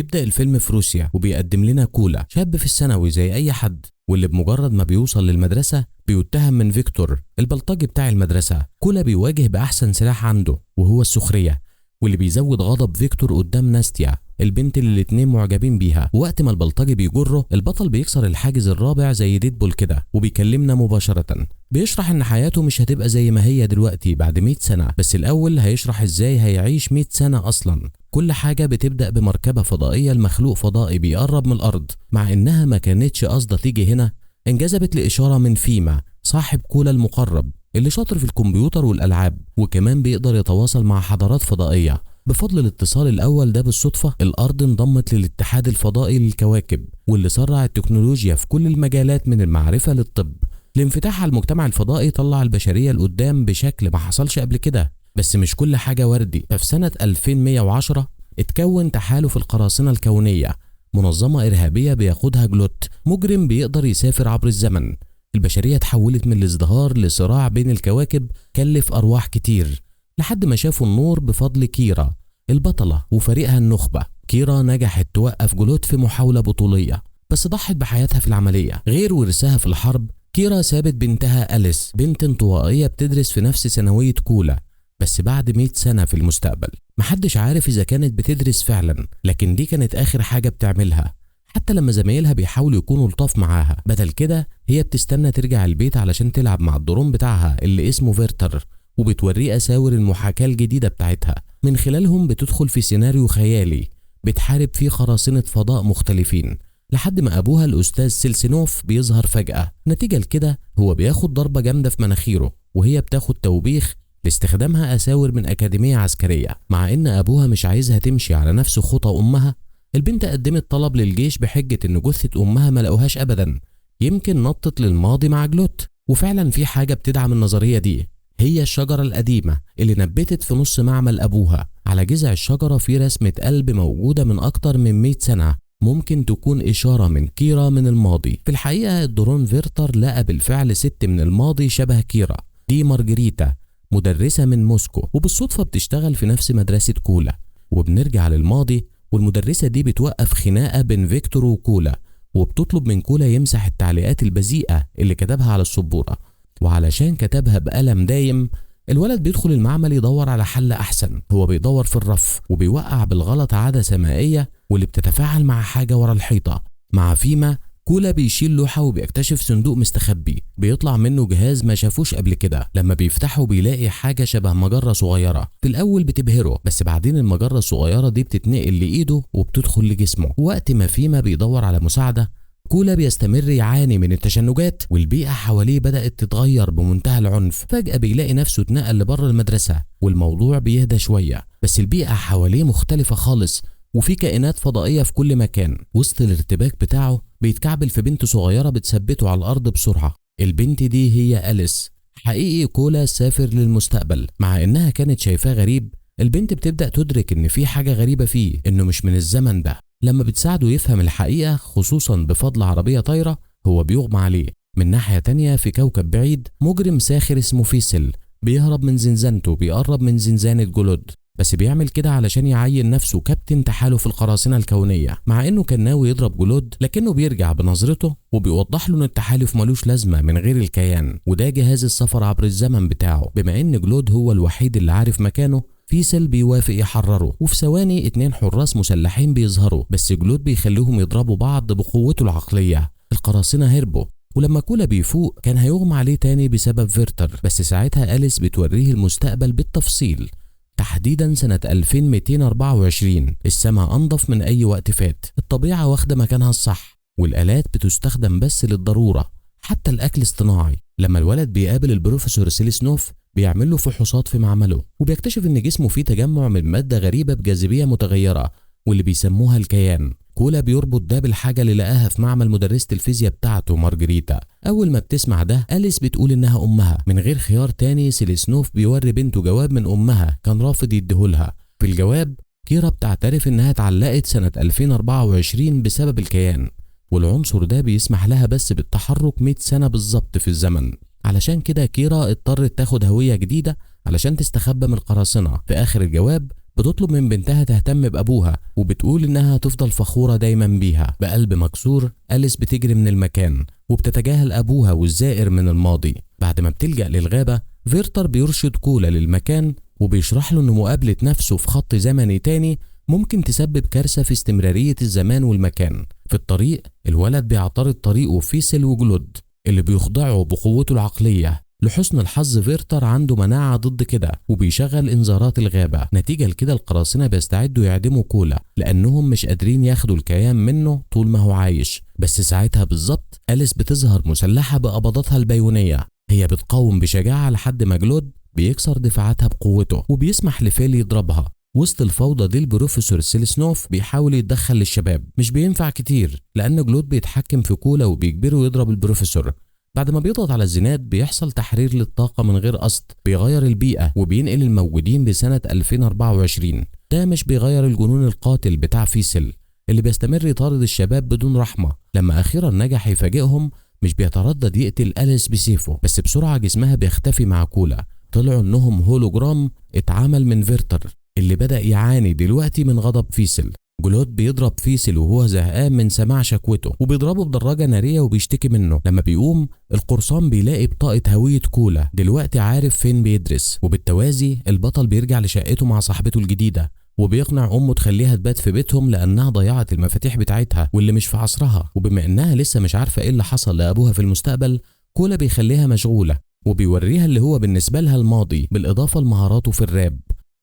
بيبدأ الفيلم في روسيا وبيقدم لنا كولا، شاب في الثانوي زي أي حد، واللي بمجرد ما بيوصل للمدرسة بيتهم من فيكتور البلطجي بتاع المدرسة. كولا بيواجه بأحسن سلاح عنده وهو السخرية، واللي بيزود غضب فيكتور قدام ناستيا البنت اللي الاتنين معجبين بيها. وقت ما البلطجي بيجره، البطل بيكسر الحاجز الرابع زي ديدبول كده وبيكلمنا مباشرة. بيشرح ان حياته مش هتبقى زي ما هي دلوقتي بعد 100 سنة، بس الاول هيشرح ازاي هيعيش 100 سنة اصلا. كل حاجة بتبدأ بمركبة فضائية لمخلوق فضائي بيقرب من الارض، مع انها ما كانتش قصده تيجي هنا. انجذبت لإشارة من فيما صاحب كولا المقرب اللي شاطر في الكمبيوتر والألعاب، وكمان بيقدر يتواصل مع حضارات فضائية. بفضل الاتصال الأول ده بالصدفة، الأرض انضمت للاتحاد الفضائي للكواكب، واللي سرع التكنولوجيا في كل المجالات من المعرفة للطب. الانفتاح على المجتمع الفضائي طلع البشرية لقدام بشكل ما حصلش قبل كده. بس مش كل حاجة وردي. ففي سنة 2110 اتكون تحالف القراصنة الكونية، منظمة إرهابية بيقودها جلوت، مجرم بيقدر يسافر عبر الزمن. البشرية اتحولت من الازدهار لصراع بين الكواكب كلف أرواح كتير، لحد ما شافوا النور بفضل كيرا البطلة وفريقها النخبة. كيرا نجحت توقف جلوت في محاولة بطولية، بس ضحت بحياتها في العملية. غير ورثها في الحرب، كيرا سابت بنتها أليس، بنت انطوائية بتدرس في نفس ثانوية كولا، بس بعد 100 سنة في المستقبل. محدش عارف إذا كانت بتدرس فعلا، لكن دي كانت آخر حاجة بتعملها. حتى لما زمايلها بيحاولوا يكونوا لطاف معاها، بدل كده هي بتستنى ترجع البيت علشان تلعب مع الدرون بتاعها اللي اسمه فيرتر، وبتوريه أساور المحاكاة الجديدة بتاعتها. من خلالهم بتدخل في سيناريو خيالي بتحارب فيه قراصنة فضاء مختلفين، لحد ما أبوها الأستاذ سيلسينوف بيظهر فجأة. نتيجة لكده هو بياخد ضربة جامدة في مناخيره، وهي بتاخد توبيخ لاستخدامها أساور من أكاديمية عسكرية. مع إن أبوها مش عايزها تمشي على نفس خطى أمها، البنت قدمت طلب للجيش بحجة إن جثة أمها ما لقوهاش أبدا، يمكن نطت للماضي مع جلوت. وفعلا في حاجة بتدعم النظرية دي، هي الشجرة القديمة اللي نبتت في نص معمل أبوها. على جذع الشجرة في رسمة قلب موجودة من أكتر من 100 سنة، ممكن تكون إشارة من كيرا من الماضي. في الحقيقة الدرون فيرتر لقى بالفعل ست من الماضي شبه كيرا، دي مارجريتا، مدرسة من موسكو، وبالصدفة بتشتغل في نفس مدرسة كولا. وبنرجع للماضي، والمدرسة دي بتوقف خناقة بين فيكتور وكولا، وبتطلب من كولا يمسح التعليقات البذيئة اللي كتبها على السبورة. وعلشان كتبها بقلم دايم، الولد بيدخل المعمل يدور على حل أحسن. هو بيدور في الرف وبيوقع بالغلط عادة سمائية واللي بتتفاعل مع حاجة ورا الحيطة. مع فيما، كولا بيشيل لوحة وبيكتشف صندوق مستخبي بيطلع منه جهاز ما شافوش قبل كده. لما بيفتحه بيلاقي حاجة شبه مجرة صغيرة. في الأول بتبهره، بس بعدين المجرة الصغيرة دي بتتنقل لإيده وبتدخل لجسمه. وقت ما فيما بيدور على مساعدة، كولا بيستمر يعاني من التشنجات، والبيئة حواليه بدأت تتغير بمنتهى العنف. فجأة بيلاقي نفسه اتنقل لبره المدرسة والموضوع بيهدى شوية، بس البيئة حواليه مختلفة خالص، وفي كائنات فضائية في كل مكان. وسط الارتباك بتاعه بيتكعبل في بنت صغيرة بتثبته على الأرض بسرعة. البنت دي هي أليس. حقيقي كولا سافر للمستقبل. مع إنها كانت شايفاه غريب، البنت بتبدأ تدرك إن في حاجة غريبة فيه، إنه مش من الزمن ده. لما بتساعده يفهم الحقيقة، خصوصا بفضل عربية طايرة، هو بيغمى عليه. من ناحية تانية، في كوكب بعيد، مجرم ساخر اسمه فيسل بيهرب من زنزانته، بيقرب من زنزانة جلود، بس بيعمل كده علشان يعين نفسه كابتن تحالف القراصنة الكونية. مع انه كان ناوي يضرب جلود، لكنه بيرجع بنظرته وبيوضح له ان التحالف ملوش لازمة من غير الكيان، وده جهاز السفر عبر الزمن بتاعه. بما ان جلود هو الوحيد اللي عارف مكانه، فيسل بيوافق يحرره، وفي ثواني 2 حراس مسلحين بيظهروا، بس جلود بيخليهم يضربوا بعض بقوته العقلية. القراصنة هربوا، ولما كولا بيفوق كان هيغمى عليه تاني بسبب فيرتر، بس ساعتها أليس بتوريه المستقبل بالتفصيل، تحديدا سنة 2224. السماء أنظف من أي وقت فات، الطبيعة واخدة مكانها الصح، والآلات بتستخدم بس للضرورة، حتى الأكل اصطناعي. لما الولد بيقابل البروفيسور سيلسنوف، بيعمل له فحوصات في معمله، وبيكتشف إن جسمه فيه تجمع من مادة غريبة بجاذبية متغيرة واللي بيسموها الكيان. كولا بيربط ده بالحاجة اللي لقاها في معمل مدرسة الفيزياء بتاعته مارجريتا. أول ما بتسمع ده، أليس بتقول إنها أمها. من غير خيار تاني، سيلسنوف بيوري بنته جواب من أمها كان رافض يديهولها. في الجواب، كيرا بتعترف إنها اتعلقت سنة 2024 بسبب الكيان، والعنصر ده بيسمح لها بس بالتحرك 100 سنة بالظبط في الزمن. علشان كده كيرا اضطرت تاخد هوية جديدة علشان تستخبى من القراصنة. في آخر الجواب بتطلب من بنتها تهتم بأبوها وبتقول إنها هتفضل فخورة دايما بيها. بقلب مكسور أليس بتجري من المكان وبتتجاهل أبوها والزائر من الماضي. بعد ما بتلجأ للغابة فيرتر بيرشد كولا للمكان وبيشرح له إن مقابلة نفسه في خط زمني تاني ممكن تسبب كارثة في استمرارية الزمان والمكان. في الطريق الولد بيعترض طريقه فيسل وجلود اللي بيخضعه بقوته العقلية. لحسن الحظ فيرتر عنده مناعة ضد كده وبيشغل انذارات الغابة. نتيجة لكده القراصنة بيستعدوا يعدموا كولا لأنهم مش قادرين ياخدوا الكيان منه طول ما هو عايش. بس ساعتها بالظبط أليس بتظهر مسلحة بقبضاتها البيونية. هي بتقاوم بشجاعة لحد ما جلود بيكسر دفاعاتها بقوته وبيسمح لفيل يضربها. وسط الفوضى دي البروفيسور سيلسنوف بيحاول يتدخل للشباب. مش بينفع كتير لأن جلود بيتحكم في كولا وبيجبره يضرب البروفيسور. بعد ما بيضغط على الزناد بيحصل تحرير للطاقة من غير قصد، بيغير البيئة وبينقل الموجودين لسنة 2024. ده مش بيغير الجنون القاتل بتاع فيسل اللي بيستمر يطارد الشباب بدون رحمة. لما أخيرا نجح يفاجئهم مش بيتردد يقتل أليس بسيفه، بس بسرعة جسمها بيختفي مع كولا. طلعوا إنهم هولوجرام اتعمل من فيرتر اللي بدأ يعاني دلوقتي من غضب فيسل. جلود بيضرب فيسل وهو زهقان من سماع شكوته وبيضربه بدراجة نارية وبيشتكي منه. لما بيقوم القرصان بيلاقي بطاقة هوية كولا، دلوقتي عارف فين بيدرس. وبالتوازي البطل بيرجع لشقته مع صاحبته الجديدة وبيقنع امه تخليها تبات في بيتهم لانها ضيعت المفاتيح بتاعتها واللي مش في عصرها. وبما انها لسه مش عارفة ايه اللي حصل لابوها في المستقبل كولا بيخليها مشغولة وبيوريها اللي هو بالنسبة لها الماضي بالاضافة لمهاراته في الراب.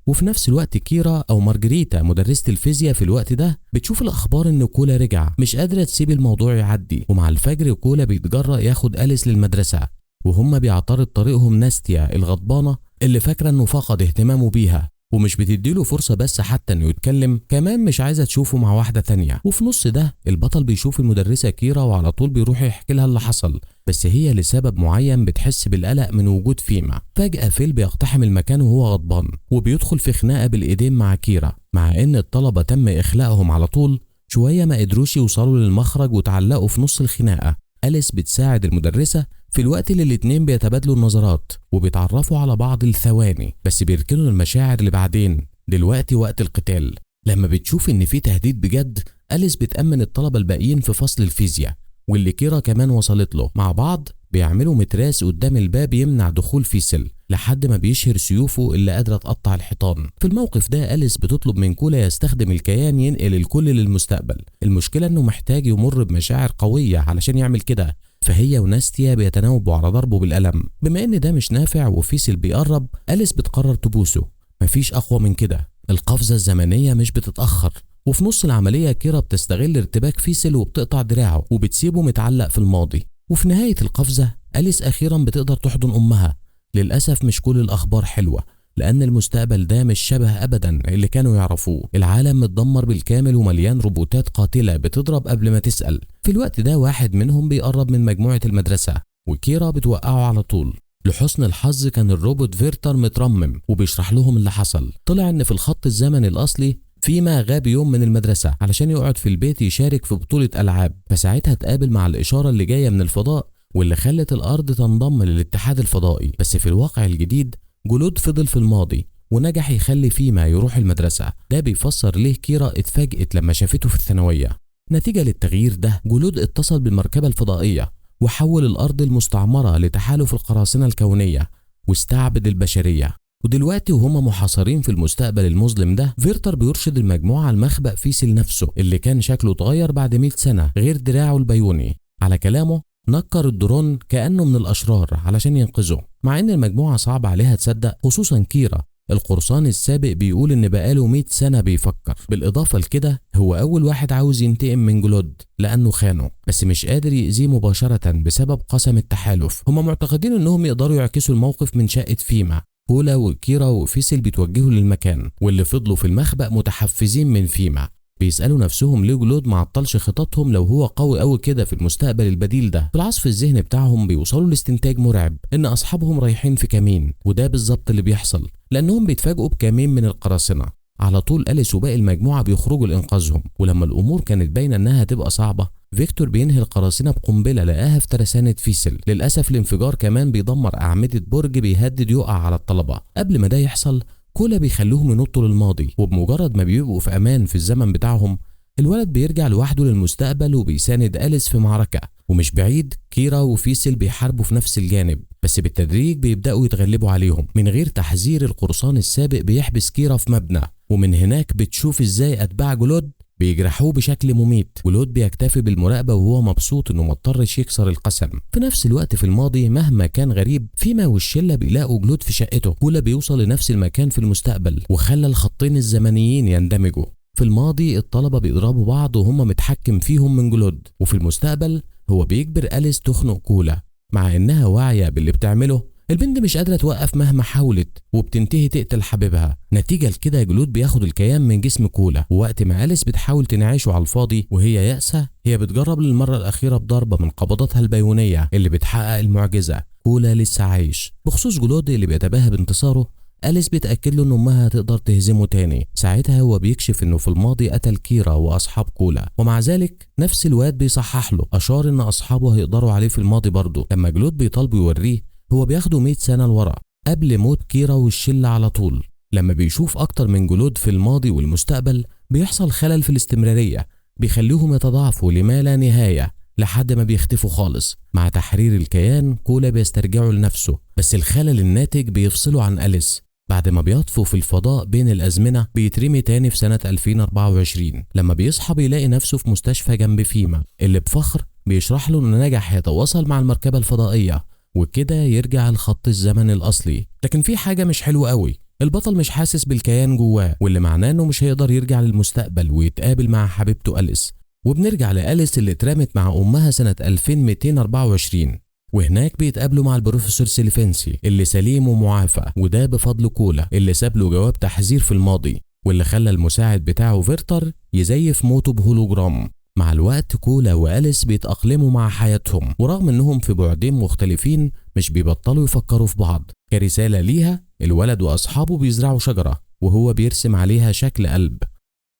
وفي نفس الوقت كيرا أو مارجريتا مدرسة الفيزياء في الوقت ده بتشوف الأخبار إن كولا رجع، مش قادرة تسيب الموضوع يعدي. ومع الفجر كولا بيتجرأ ياخد أليس للمدرسة وهم بيعترض طريقهم ناستيا الغضبانة اللي فاكرة إنه فقد اهتمامه بيها ومش بتديله فرصة بس حتى إنه يتكلم، كمان مش عايزة تشوفه مع واحدة تانية. وفي نص ده البطل بيشوف المدرسة كيرا وعلى طول بيروح يحكي لها اللي حصل، بس هي لسبب معين بتحس بالقلق من وجود فيما. فجأة فيل بيقتحم المكان وهو غضبان وبيدخل في خناقة بالإيدين مع كيرا. مع إن الطلبة تم إخلاءهم على طول شوية ما قدروش يوصلوا للمخرج وتعلقوا في نص الخناقة. أليس بتساعد المدرسة في الوقت اللي الاتنين بيتبادلوا النظرات وبيتعرفوا على بعض الثواني، بس بيركنوا المشاعر اللي بعدين. دلوقتي وقت القتال. لما بتشوف إن في تهديد بجد أليس بتأمن الطلبة الباقيين في فصل الفيزياء واللي كيرا كمان وصلت له. مع بعض بيعملوا متراس قدام الباب يمنع دخول فيسل لحد ما بيشهر سيوفه اللي قادرة تقطع الحيطان. في الموقف ده أليس بتطلب من كولا يستخدم الكيان ينقل الكل للمستقبل. المشكلة إنه محتاج يمر بمشاعر قوية علشان يعمل كده، فهي وناستيا بيتناوبوا على ضربه بالقلم. بما إن ده مش نافع وفيسل بيقرب أليس بتقرر تبوسه. مفيش أقوى من كده. القفزة الزمنية مش بتتأخر وفي نص العملية كيرا بتستغل ارتباك فيسل وبتقطع دراعه وبتسيبه متعلق في الماضي. وفي نهاية القفزة أليس أخيرا بتقدر تحضن أمها. للأسف مش كل الأخبار حلوة لأن المستقبل ده مش شبه أبدا اللي كانوا يعرفوه. العالم متدمر بالكامل ومليان روبوتات قاتلة بتضرب قبل ما تسأل. في الوقت ده واحد منهم بيقرب من مجموعة المدرسة وكيرا بتوقعه على طول. لحسن الحظ كان الروبوت فيرتر مترمم وبيشرح لهم اللي حصل. طلع إن في الخط الزمني الأصلي فيما غاب يوم من المدرسة علشان يقعد في البيت يشارك في بطولة ألعاب، فساعتها اتقابل مع الإشارة اللي جاية من الفضاء واللي خلت الأرض تنضم للاتحاد الفضائي. بس في الواقع الجديد جلود فضل في الماضي ونجح يخلي فيما يروح المدرسة. ده بيفسر ليه كيرا اتفاجئت لما شافته في الثانوية. نتيجة للتغيير ده جلود اتصل بالمركبة الفضائية وحول الأرض المستعمرة لتحالف القراصنة الكونية واستعبد البشرية. ودلوقتي وهم محاصرين في المستقبل المظلم ده فيرتر بيرشد المجموعة المخبأ فيسل نفسه اللي كان شكله اتغير بعد 100 سنة غير دراعه البيوني. على كلامه نكر الدرون كأنه من الأشرار علشان ينقذه، مع إن المجموعة صعب عليها تصدق خصوصا كيرا. القرصان السابق بيقول إن بقاله 100 سنة بيفكر. بالإضافة لكده هو أول واحد عاوز ينتقم من جلود لأنه خانه، بس مش قادر يأذيه مباشرة بسبب قسم التحالف. هم معتقدين إنهم يقدروا يعكسوا الموقف من شقة فيما. كولا وكيرا وفيسل بيتوجهوا للمكان واللي فضلوا في المخبأ متحفزين من فيما. بيسألوا نفسهم ليه جلود معطلش خططهم لو هو قوي قوي كده في المستقبل البديل ده. في العصف الذهني بتاعهم بيوصلوا لاستنتاج مرعب ان اصحابهم رايحين في كمين، وده بالظبط اللي بيحصل لانهم بيتفاجئوا بكمين من القراصنة. على طول أليس وباقي المجموعة بيخرجوا لإنقاذهم. ولما الأمور كانت باينة إنها هتبقى صعبة فيكتور بينهي القراصنة بقنبلة لقاها في ترسانة فيسل. للأسف الانفجار كمان بيدمر أعمدة برج بيهدد يقع على الطلبة. قبل ما ده يحصل كولا بيخلوهم ينطوا للماضي، وبمجرد ما بيبقوا في امان في الزمن بتاعهم الولد بيرجع لوحده للمستقبل وبيساند أليس في معركة. ومش بعيد كيرا وفيسل بيحاربوا في نفس الجانب، بس بالتدريج بيبدأوا يتغلبوا عليهم من غير تحذير. القرصان السابق بيحبس كيرا في مبنى، ومن هناك بتشوف ازاي أتباع جلود بيجرحوه بشكل مميت. جلود بيكتفي بالمراقبة وهو مبسوط انه مضطرش يكسر القسم. في نفس الوقت في الماضي مهما كان غريب، فيما والشلة بيلاقوا جلود في شقته. كولا بيوصل لنفس المكان في المستقبل وخلى الخطين الزمنيين يندمجوا. في الماضي الطلبة بيضربوا بعض وهم متحكم فيهم من جلود، وفي المستقبل هو بيجبر أليس تخنق كولا. مع انها واعية باللي بتعمله، البنت مش قادرة توقف مهما حاولت، وبتنتهي تقتل حبيبها. نتيجة لكده جلود بياخد الكيان من جسم كولا، ووقت ما أليس بتحاول تنعشه على الفاضي وهي يائسة، هي بتجرب للمرة الأخيرة بضربة من قبضاتها البيونية اللي بتحقق المعجزة. كولا لسه عايش. بخصوص جلود اللي بيتباهى بانتصاره، أليس بتأكد له إن أمها هتقدر تهزمه تاني. ساعتها هو بيكشف إنه في الماضي قتل كيرا وأصحاب كولا، ومع ذلك نفس الواد بيصحح له، أشار إن أصحابه هيقدروا عليه في الماضي برضه. لما جلود بيطالبه يوريه، هو بياخده 100 سنة لورا قبل موت كيرا والشلة على طول. لما بيشوف أكتر من جلود في الماضي والمستقبل بيحصل خلل في الاستمرارية، بيخليهم يتضاعفوا لما لا نهاية لحد ما بيختفوا خالص. مع تحرير الكيان كولا بيسترجعه لنفسه، بس الخلل الناتج بيفصله عن أليس. بعد ما بيطفو في الفضاء بين الأزمنة بيترمي تاني في سنة 2024. لما بيصحى بيلاقي نفسه في مستشفى جنب فيما، اللي بفخر بيشرح له إنه نجح يتواصل مع المركبة الفضائية، وكده يرجع لخط الزمن الأصلي. لكن في حاجة مش حلوة قوي، البطل مش حاسس بالكيان جواه، واللي معناه إنه مش هيقدر يرجع للمستقبل ويتقابل مع حبيبته أليس. وبنرجع لأليس اللي اترمت مع أمها سنة 2224، وهناك بيتقابلوا مع البروفيسور سيليفنسي اللي سليم ومعافى، وده بفضل كولا اللي ساب له جواب تحذير في الماضي، واللي خلى المساعد بتاعه فيرتر يزيف موته بهولوجرام. مع الوقت كولا وأليس بيتأقلموا مع حياتهم، ورغم انهم في بعدين مختلفين مش بيبطلوا يفكروا في بعض. كرسالة ليها، الولد وأصحابه بيزرعوا شجرة وهو بيرسم عليها شكل قلب.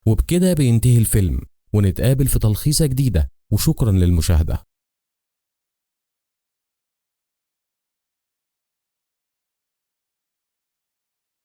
وبكده بينتهي الفيلم، ونتقابل في تلخيصة جديدة، وشكرا للمشاهدة.